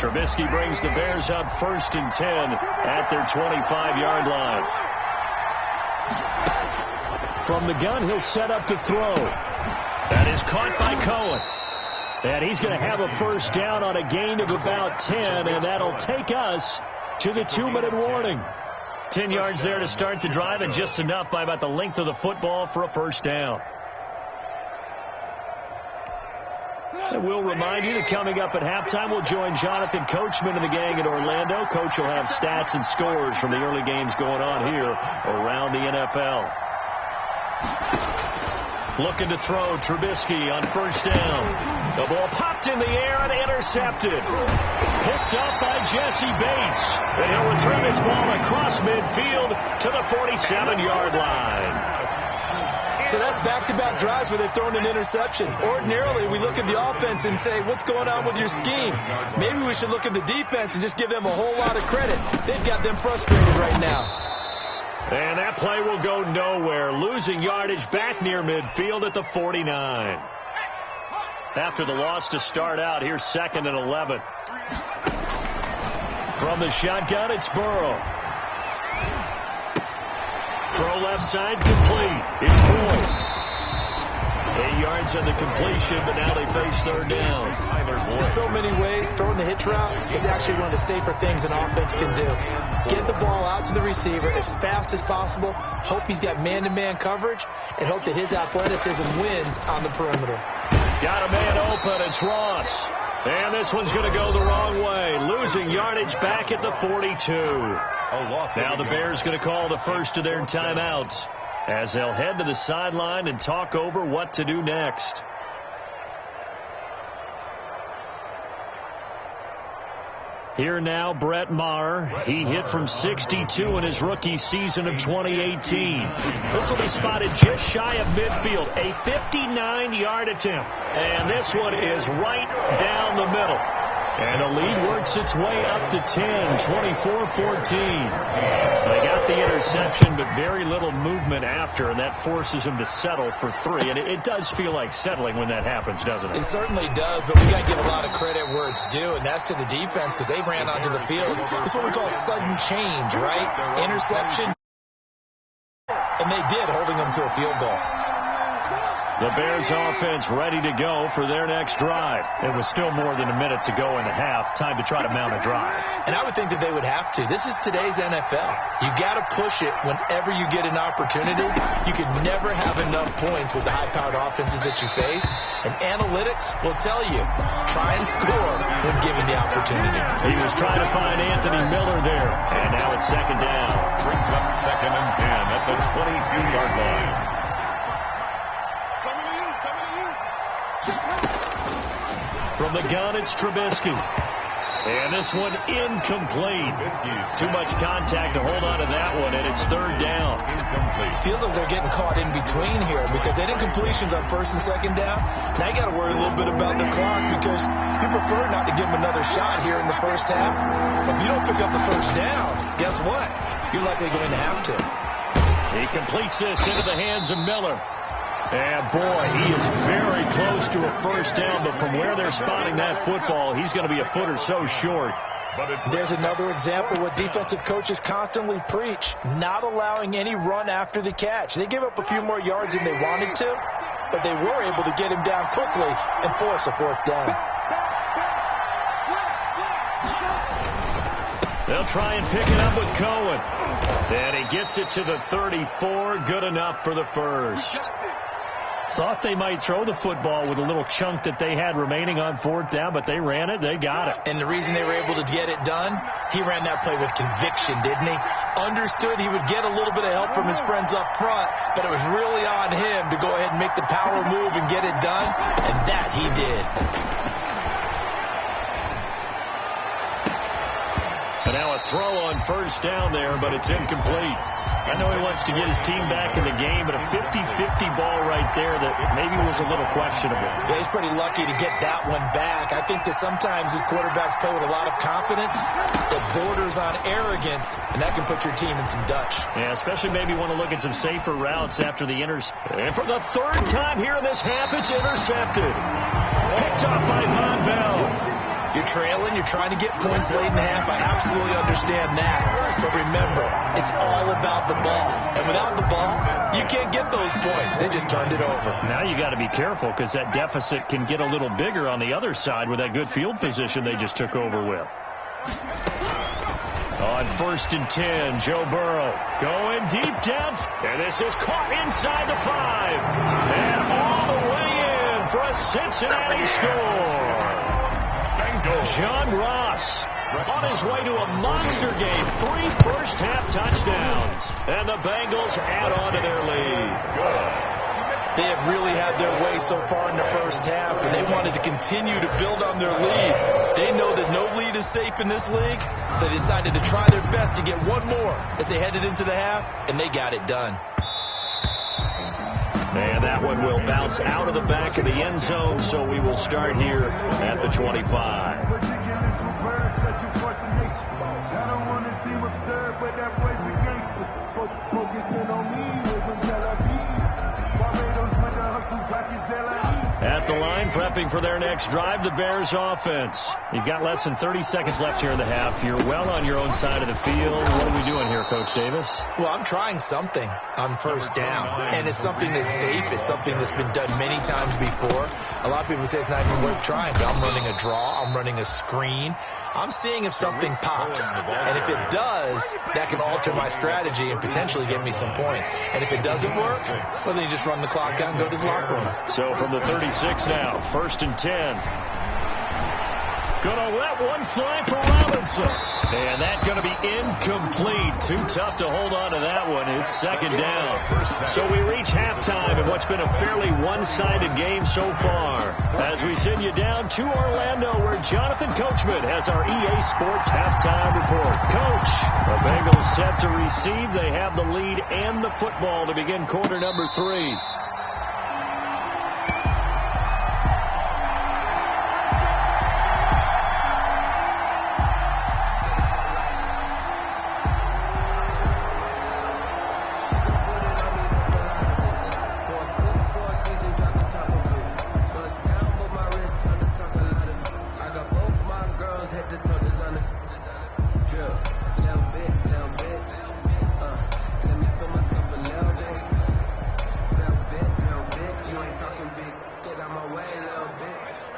Trubisky brings the Bears up 1st and 10 at their 25-yard line. From the gun, he'll set up to throw. That is caught by Cohen. And he's going to have a first down on a gain of about 10, and that'll take us to the 2-minute warning. 10 yards there to start the drive, and just enough by about the length of the football for a first down. And we'll remind you that coming up at halftime, we'll join Jonathan Coachman and the gang in Orlando. Coach will have stats and scores from the early games going on here around the NFL. Looking to throw, Trubisky on first down. The ball popped in the air and intercepted. Picked up by Jesse Bates. And he'll return this ball across midfield to the 47-yard line. So that's back-to-back drives where they've thrown an interception. Ordinarily, we look at the offense and say, what's going on with your scheme? Maybe we should look at the defense and just give them a whole lot of credit. They've got them frustrated right now. And that play will go nowhere. Losing yardage back near midfield at the 49. After the loss to start out, here's 2nd and 11. From the shotgun, it's Burrow. Throw left side, complete. It's Boyd. 8 yards on the completion, but now they face 3rd down. In so many ways, throwing the hitch route is actually one of the safer things an offense can do. Get the ball out to the receiver as fast as possible, hope he's got man-to-man coverage, and hope that his athleticism wins on the perimeter. Got a man open, it's Ross. And this one's going to go the wrong way. Losing yardage back at the 42. Now the Bears going to call the first of their timeouts as they'll head to the sideline and talk over what to do next. Here now, Brett Maher. He hit from 62 in his rookie season of 2018. This will be spotted just shy of midfield. A 59-yard attempt. And this one is right down the middle. And the lead works its way up to 10, 24-14. They got the interception, but very little movement after, and that forces them to settle for 3. And it does feel like settling when that happens, doesn't it? It certainly does, but we got to give a lot of credit where it's due, and that's to the defense because they ran onto the field. It's what we call sudden change, right? Interception. And they did, holding them to a field goal. The Bears offense ready to go for their next drive. It was still more than a minute to go in the half. Time to try to mount a drive. And I would think that they would have to. This is today's NFL. You got to push it whenever you get an opportunity. You can never have enough points with the high-powered offenses that you face. And analytics will tell you, try and score when given the opportunity. He was trying to find Anthony Miller there. And now it's 2nd down. Brings up 2nd and 10 at the 22-yard line. From the gun, it's Trubisky. And this one incomplete. Too much contact to hold on to that one, and it's 3rd down. Feels like they're getting caught in between here because they did completions on 1st and 2nd down. Now you got to worry a little bit about the clock because you prefer not to give them another shot here in the first half. But if you don't pick up the first down, guess what? You're likely going to have to. He completes this into the hands of Miller. And, boy, he is very close to a first down, but from where they're spotting that football, he's going to be a foot or so short. There's another example what defensive coaches constantly preach, not allowing any run after the catch. They give up a few more yards than they wanted to, but they were able to get him down quickly and force a 4th down. They'll try and pick it up with Cohen. And he gets it to the 34. Good enough for the first. Thought they might throw the football with a little chunk that they had remaining on 4th down, but they ran it. They got it. And the reason they were able to get it done, he ran that play with conviction, didn't he? Understood he would get a little bit of help from his friends up front, but it was really on him to go ahead and make the power move and get it done, and that he did. And now a throw on 1st down there, but it's incomplete. I know he wants to get his team back in the game, but a 50-50 ball right there that maybe was a little questionable. Yeah, he's pretty lucky to get that one back. I think that sometimes these quarterbacks play with a lot of confidence that borders on arrogance, and that can put your team in some Dutch. Yeah, especially maybe want to look at some safer routes after the And for the 3rd time here in this half, it's intercepted. Picked up by Von Bell. You're trailing. You're trying to get points late in the half. I absolutely understand that. But remember, it's all about the ball. And without the ball, you can't get those points. They just turned it over. Now you got to be careful because that deficit can get a little bigger on the other side with that good field position they just took over with. On 1st and 10, Joe Burrow going deep depth, and this is caught inside the 5. And all the way in for a Cincinnati score. John Ross on his way to a monster game. 3 first-half touchdowns. And the Bengals add on to their lead. They have really had their way so far in the first half, and they wanted to continue to build on their lead. They know that no lead is safe in this league, so they decided to try their best to get one more as they headed into the half, and they got it done. And that one will bounce out of the back of the end zone, so we will start here at the 25. At the line, prepping for their next drive, the Bears offense. You've got less than 30 seconds left here in the half. You're well on your own side of the field. What are we doing here, Coach Davis? Well, I'm trying something on first down, and it's something that's safe. It's something that's been done many times before. A lot of people say it's not even worth trying, but I'm running a draw. I'm running a screen. I'm seeing if something pops, and if it does, that can alter my strategy and potentially get me some points. And if it doesn't work, well, then you just run the clock out and go to the locker room. So from the 36 now, 1st and 10. Gonna let one fly for Robinson. And that's going to be incomplete. Too tough to hold on to that one. It's 2nd down. So we reach halftime in what's been a fairly one-sided game so far. As we send you down to Orlando, where Jonathan Coachman has our EA Sports halftime report. Coach, the Bengals set to receive. They have the lead and the football to begin quarter number 3.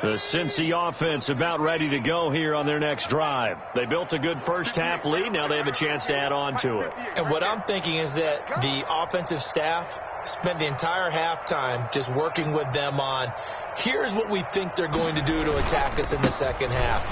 The Cincy offense about ready to go here on their next drive. They built a good first-half lead. Now they have a chance to add on to it. And what I'm thinking is that the offensive staff spent the entire halftime just working with them on, here's what we think they're going to do to attack us in the second half.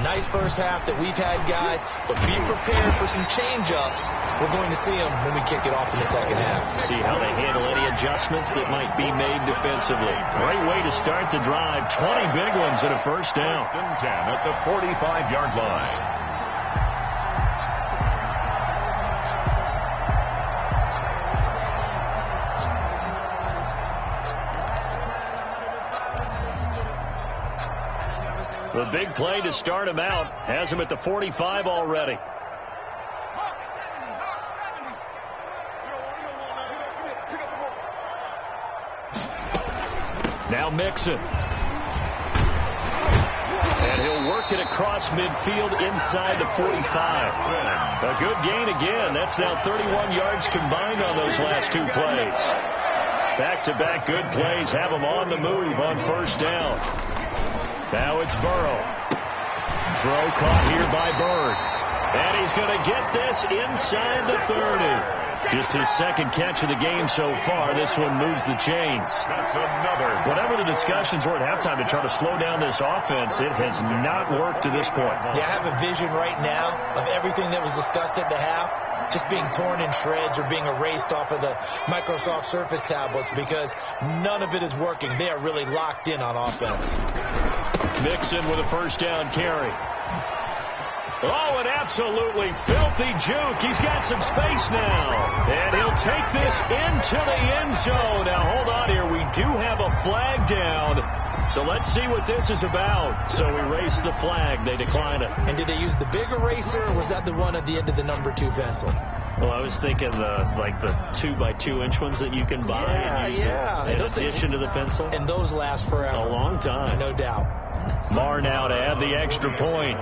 Nice first half that we've had, guys, but be prepared for some change-ups. We're going to see them when we kick it off in the second half. See how they handle any adjustments that might be made defensively. Great way to start the drive. 20 big ones and a first down. 1st and 10 at the 45-yard line. The big play to start him out has him at the 45 already. Now Mixon. And he'll work it across midfield inside the 45. A good gain again. That's now 31 yards combined on those last 2 plays. Back-to-back good plays have him on the move on first down. Now it's Burrow. Throw caught here by Bird. And he's going to get this inside the 30. Just his second catch of the game so far. This one moves the chains. That's another. Whatever the discussions were at halftime to try to slow down this offense, it has not worked to this point. Yeah, I have a vision right now of everything that was discussed at the half just being torn in shreds or being erased off of the Microsoft Surface tablets because none of it is working. They are really locked in on offense. Mixon with a first down carry. Oh, an absolutely filthy juke. He's got some space now. And he'll take this into the end zone. Now, hold on here. We do have a flag down. So let's see what this is about. So erase the flag. They decline it. And did they use the big eraser, or was that the one at the end of the number 2 pencil? Well, I was thinking the 2x2-inch ones that you can buy and use in addition to the pencil. And those last forever. A long time. No doubt. Marr now to add the extra point.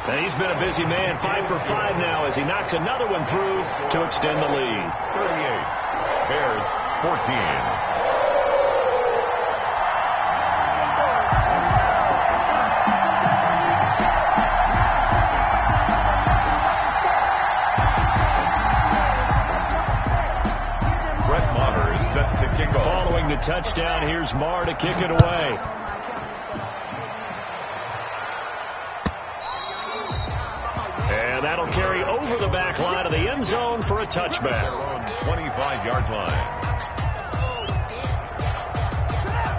And he's been a busy man, 5 for 5 now as he knocks another one through to extend the lead. 38. Bears 14. Following the touchdown, here's Marr to kick it away. And that'll carry over the back line of the end zone for a touchback. 25-yard line.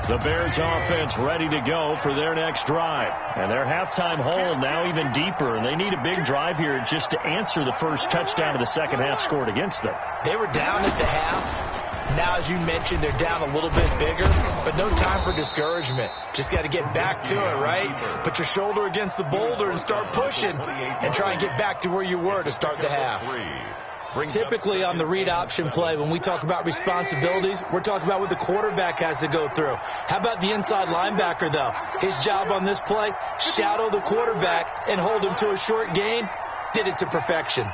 The Bears offense ready to go for their next drive. And their halftime hole now even deeper. And they need a big drive here just to answer the first touchdown of the second half scored against them. They were down at the half. Now, as you mentioned, they're down a little bit bigger, but no time for discouragement. Just got to get back to it, right? Put your shoulder against the boulder and start pushing and try and get back to where you were to start the half. Typically on the read option play, when we talk about responsibilities, we're talking about what the quarterback has to go through. How about the inside linebacker, though? His job on this play, shadow the quarterback and hold him to a short gain. Did it to perfection.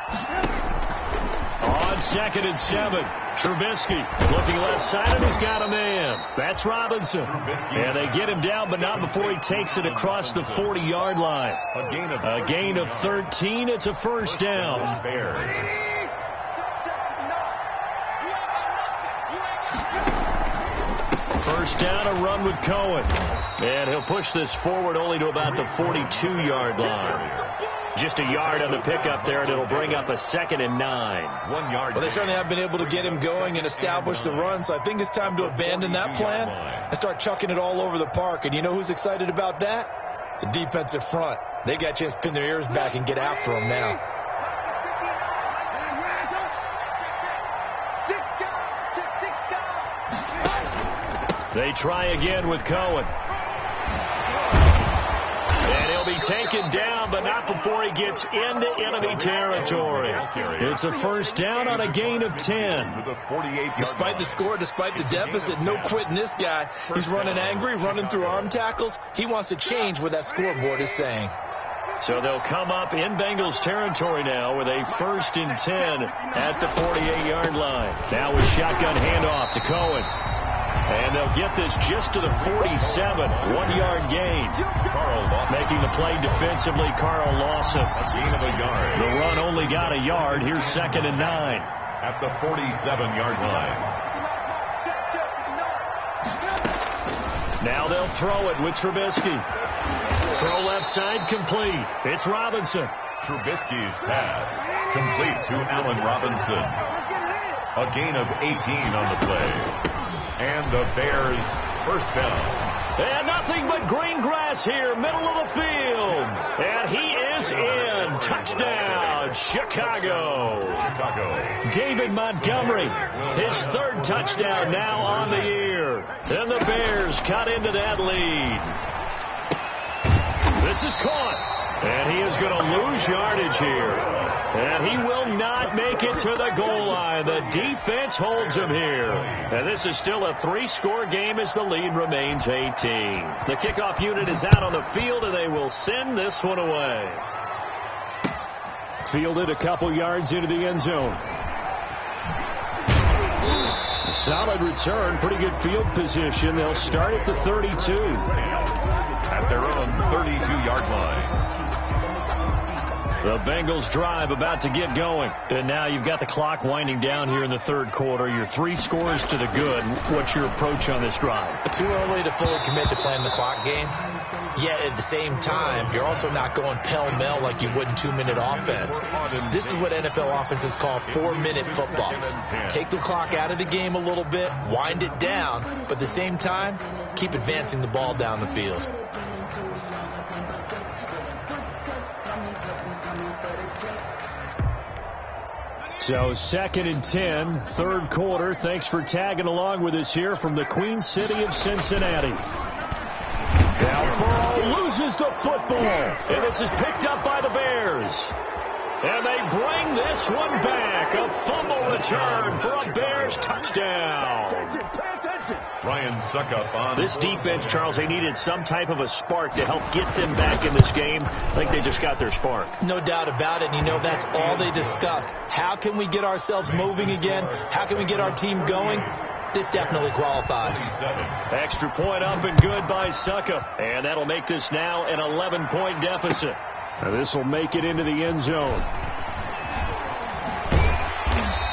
On 2nd and 7, Trubisky looking left side, and he's got a man. That's Robinson. And they get him down, but not before he takes it across the 40-yard line. A gain of 13. It's a first down. First down, a run with Cohen. And he'll push this forward only to about the 42-yard line. Just a yard on the pickup there, and it'll bring up a 2nd and 9. 1 yard. Well, they certainly have been able to get him going and establish the run, so I think it's time to abandon that plan and start chucking it all over the park. And you know who's excited about that? The defensive front. They got a chance to pin their ears back and get after him now. They try again with Cohen. And he'll be taken down, but not before he gets into enemy territory. It's a first down on a gain of 10. Despite the score, despite the deficit, no quitting this guy. He's running angry, running through arm tackles. He wants to change what that scoreboard is saying. So they'll come up in Bengals territory now with a 1st and 10 at the 48-yard line. Now with shotgun handoff to Cohen. And they'll get this just to the 47. 1-yard gain. Making the play defensively, Carl Lawson. A gain of a yard. The run only got a yard. Here's 2nd and 9. At the 47-yard line. Now they'll throw it with Trubisky. Throw left side complete. It's Robinson. Trubisky's pass complete to Allen Robinson. A gain of 18 on the play. And the Bears first down. And nothing but green grass here, middle of the field. And he is in. Touchdown, Chicago. David Montgomery, his 3rd touchdown now on the year. And the Bears cut into that lead. This is caught. And he is going to lose yardage here. And he will not make it to the goal line. The defense holds him here. And this is still a 3-score game as the lead remains 18. The kickoff unit is out on the field, and they will send this one away. Fielded a couple yards into the end zone. Solid return, pretty good field position. They'll start at the 32. At their own 32-yard line. The Bengals drive about to get going. And now you've got the clock winding down here in the 3rd quarter. Your 3 scores to the good. What's your approach on this drive? Too early to fully commit to playing the clock game. Yet at the same time, you're also not going pell-mell like you would in 2-minute offense. This is what NFL offenses call 4-minute football. Take the clock out of the game a little bit, wind it down, but at the same time, keep advancing the ball down the field. So 2nd and 10, 3rd quarter. Thanks for tagging along with us here from the Queen City of Cincinnati. Now Burrow loses the football, and this is picked up by the Bears. And they bring this one back. A fumble return for a Bears touchdown. Ryan Suckup on this defense, Charles, they needed some type of a spark to help get them back in this game. I think they just got their spark. No doubt about it. And, you know, that's all they discussed. How can we get ourselves moving again? How can we get our team going? This definitely qualifies. Extra point up and good by Suckup. And that'll make this now an 11-point deficit. Now this will make it into the end zone.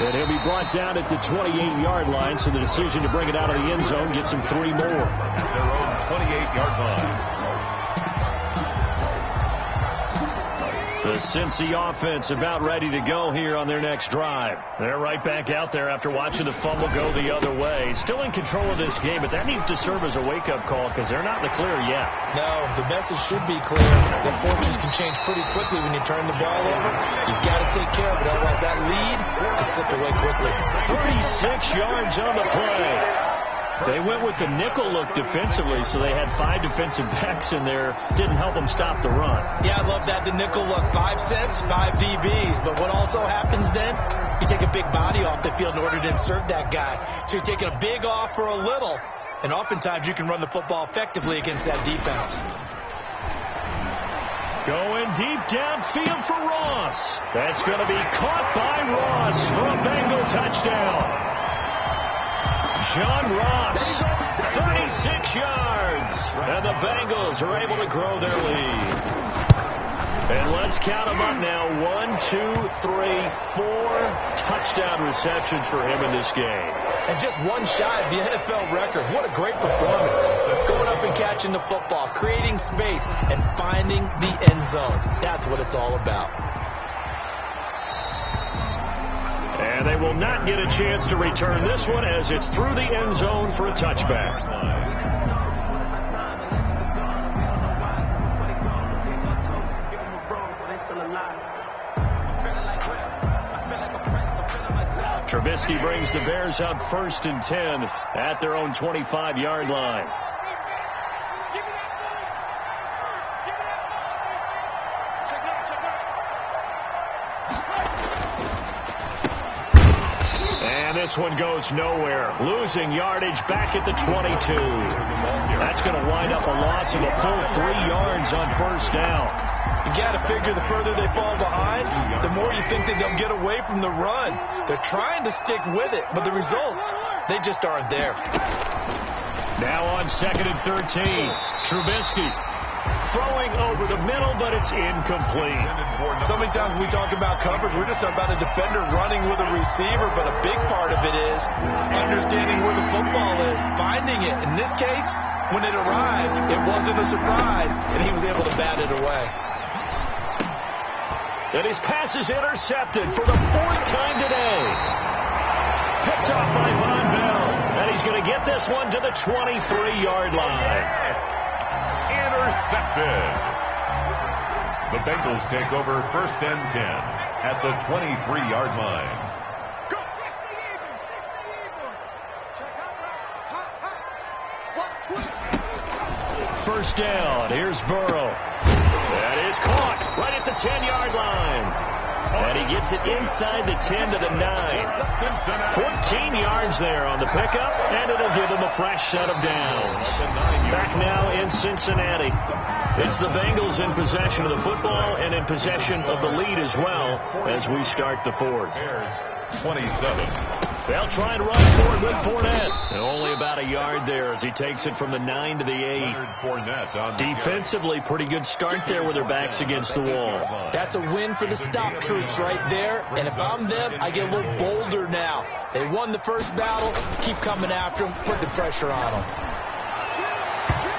And he'll be brought down at the 28-yard line, so the decision to bring it out of the end zone gets him 3 more. At their own 28-yard line. The Cincy offense about ready to go here on their next drive. They're right back out there after watching the fumble go the other way. Still in control of this game, but that needs to serve as a wake-up call because they're not in the clear yet. No, the message should be clear. The fortunes can change pretty quickly when you turn the ball over. You've got to take care of it, otherwise that lead can slip away quickly. 36 yards on the play. They went with the nickel look defensively, so they had 5 defensive backs in there. Didn't help them stop the run. Yeah, I love that, the nickel look. 5 sets, 5 DBs. But what also happens then, you take a big body off the field in order to insert that guy. So you're taking a big off for a little, and oftentimes you can run the football effectively against that defense. Going deep downfield for Ross. That's going to be caught by Ross for a Bengal touchdown. John Ross, 36 yards, and the Bengals are able to grow their lead. And let's count them up now. 1, 2, 3, 4 touchdown receptions for him in this game. And just one shy of the NFL record. What a great performance. Going up and catching the football, creating space, and finding the end zone. That's what it's all about. And they will not get a chance to return this one as it's through the end zone for a touchback. Trubisky brings the Bears up 1st and 10 at their own 25-yard line. And this one goes nowhere. Losing yardage back at the 22. That's going to wind up a loss of a full 3 yards on 1st down. You got to figure the further they fall behind, the more you think that they'll get away from the run. They're trying to stick with it, but the results, they just aren't there. Now on 2nd and 13, Trubisky throwing over the middle, but it's incomplete. So many times when we talk about coverage, we're just about a defender running with a receiver, but a big part of it is understanding where the football is, finding it. In this case, when it arrived, it wasn't a surprise, and he was able to bat it away. And his pass is intercepted for the 4th time today. Picked off by Von Bell, and he's going to get this one to the 23-yard line. Intercepted. The Bengals take over 1st and 10 at the 23-yard line. First down. Here's Burrow. That is caught right at the 10-yard line. And he gets it inside the 10 to the 9. 14 yards there on the pickup, and it'll give him a fresh set of downs. Back now in Cincinnati. It's the Bengals in possession of the football and in possession of the lead as well as we start the 4th. Bears 27. They'll try and run forward with Fournette. And only about a yard there as he takes it from the 9 to the 8. Defensively, pretty good start there with their backs against the wall. That's a win for the stop troops right there. And if I'm them, I get a little bolder now. They won the first battle. Keep coming after them. Put the pressure on them.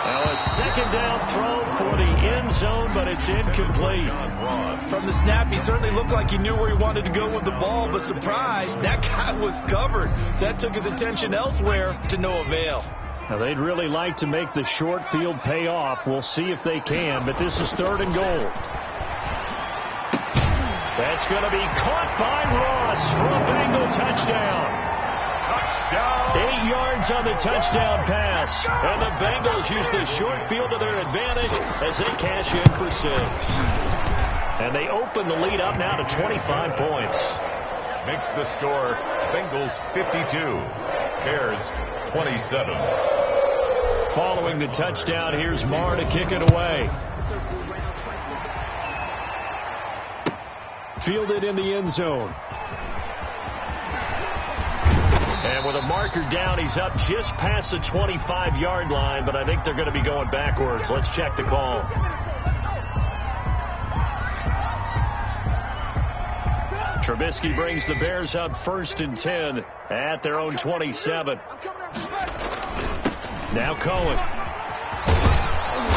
Well, a 2nd down throw for the end zone, but it's incomplete. From the snap, he certainly looked like he knew where he wanted to go with the ball, but surprise, that guy was covered. So that took his attention elsewhere to no avail. Now, they'd really like to make the short field pay off. We'll see if they can, but this is 3rd and goal. That's going to be caught by Ross for a Bengal touchdown. 8 yards on the touchdown pass. And the Bengals use the short field to their advantage as they cash in for 6. And they open the lead up now to 25 points. makes the score Bengals 52, Bears 27. Following the touchdown, here's Marr to kick it away. Fielded in the end zone. And with a marker down, he's up just past the 25-yard line, but I think they're going to be going backwards. Let's check the call. Trubisky brings the Bears up 1st and 10 at their own 27. Now Cohen.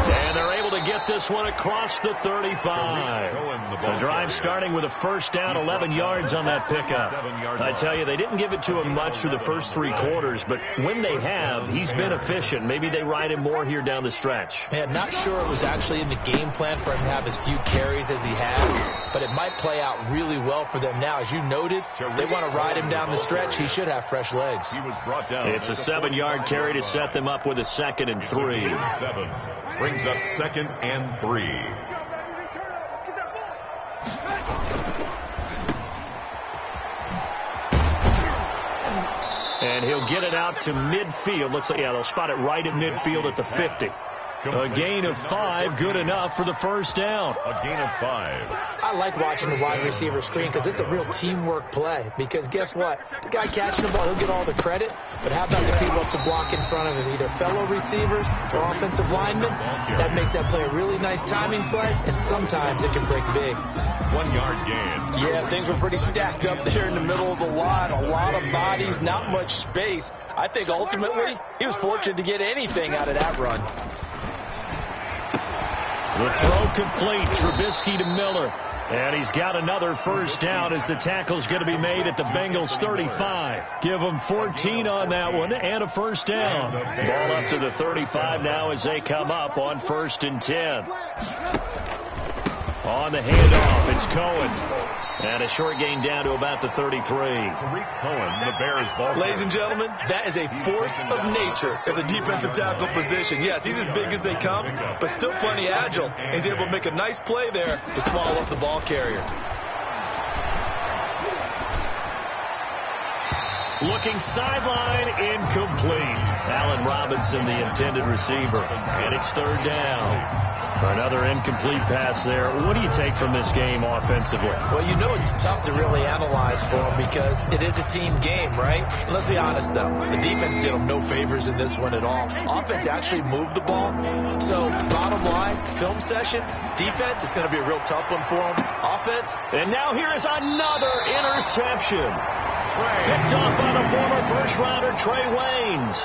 And they're able to get this one across the 35. The drive starting with a first down, 11 yards on that pickup. I tell you, they didn't give it to him much for the first 3 quarters, but when they have, he's been efficient. Maybe they ride him more here down the stretch. Man, not sure it was actually in the game plan for him to have as few carries as he has, but it might play out really well for them now. As you noted, they want to ride him down the stretch. He should have fresh legs. It's a 7-yard carry to set them up with a 2nd and 3. 7 brings up 2nd and 3. And he'll get it out to midfield. Looks like, yeah, they'll spot it right at midfield at the 50. A gain of 5, good enough for the first down. A gain of 5. I like watching the wide receiver screen because it's a real teamwork play. Because guess what? The guy catching the ball, he'll get all the credit. But how about the people up to block in front of him, either fellow receivers or offensive linemen? That makes that play a really nice timing play, and sometimes it can break big. 1-yard gain. Yeah, things were pretty stacked up there in the middle of the line. A lot of bodies, not much space. I think ultimately he was fortunate to get anything out of that run. The throw complete. Trubisky to Miller. And he's got another first down as the tackle's going to be made at the Bengals 35. Give them 14 on that one and a first down. Ball up to the 35 now as they come up on 1st and 10. On the handoff, it's Cohen. And a short gain down to about the 33. Tariq Cohen, the Bears ball. Ladies and gentlemen, that is a force of nature at the defensive tackle position. Yes, he's as big as they come, but still plenty agile. He's able to make a nice play there to swallow up the ball carrier. Looking sideline, incomplete. Allen Robinson, the intended receiver. And it's 3rd down. Another incomplete pass there. What do you take from this game offensively? Well, you know it's tough to really analyze for them because it is a team game, right? And let's be honest, though. The defense did them no favors in this one at all. Offense actually moved the ball. So, bottom line, film session, defense, it's going to be a real tough one for them. Offense. And now here is another interception. Picked off by the former first-rounder Trey Waynes.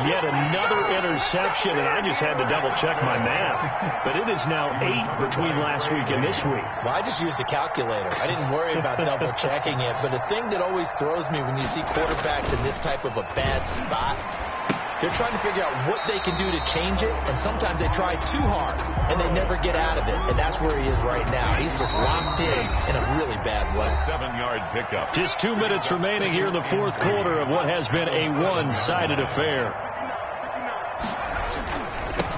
Yet another interception, and I just had to double-check my math. But it is now 8 between last week and this week. Well, I just used a calculator. I didn't worry about double-checking it. But the thing that always throws me when you see quarterbacks in this type of a bad spot, they're trying to figure out what they can do to change it, and sometimes they try too hard, and they never get out of it. And that's where he is right now. He's just locked in a really bad way. 7-yard pickup. Just 2 minutes remaining here in the 4th quarter of what has been a one-sided affair.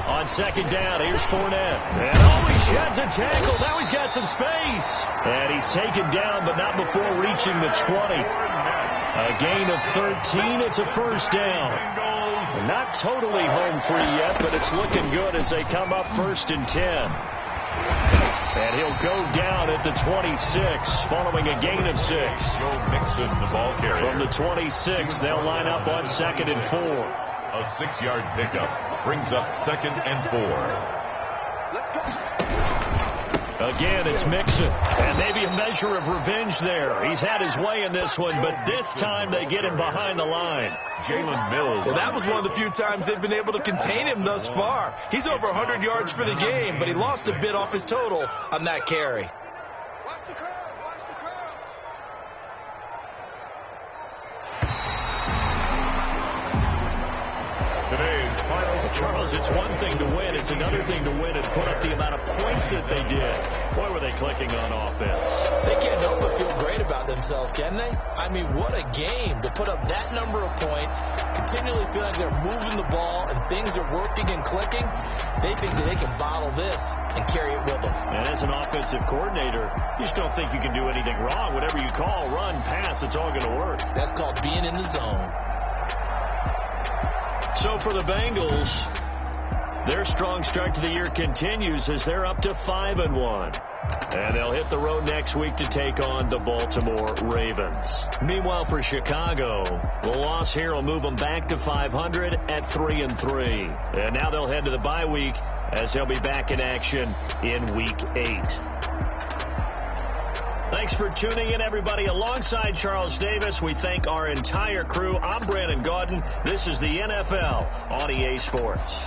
On 2nd down, here's Fournette. And he sheds a tackle. Now he's got some space. And he's taken down, but not before reaching the 20. A gain of 13. It's a first down. Not totally home free yet, but it's looking good as they come up 1st and 10. And he'll go down at the 26, following a gain of 6. Joe Mixon, the ball carrier. From the 26, they'll line up on 2nd and 4. A 6-yard pickup brings up 2nd and 4. Again, it's Mixon. And maybe a measure of revenge there. He's had his way in this one, but this time they get him behind the line. Jalen Mills. Well, that was one of the few times they've been able to contain him thus far. He's over 100 yards for the game, but he lost a bit off his total on that carry. Watch the curve. Watch the curve. Today's final score. Charles, it's one thing to win. It's another thing to win and put up the amount of points that they did. Boy, were they clicking on offense. They can't help but feel great about themselves, can they? I mean, what a game to put up that number of points, continually feel like they're moving the ball and things are working and clicking. They think that they can bottle this and carry it with them. And as an offensive coordinator, you just don't think you can do anything wrong. Whatever you call, run, pass, it's all going to work. That's called being in the zone. So for the Bengals, their strong start to the year continues as they're up to 5-1. And they'll hit the road next week to take on the Baltimore Ravens. Meanwhile, for Chicago, the loss here will move them back to 500 at 3-3. And now they'll head to the bye week as they'll be back in action in Week 8. Thanks for tuning in, everybody. Alongside Charles Davis, we thank our entire crew. I'm Brandon Gaudin. This is the NFL on EA Sports.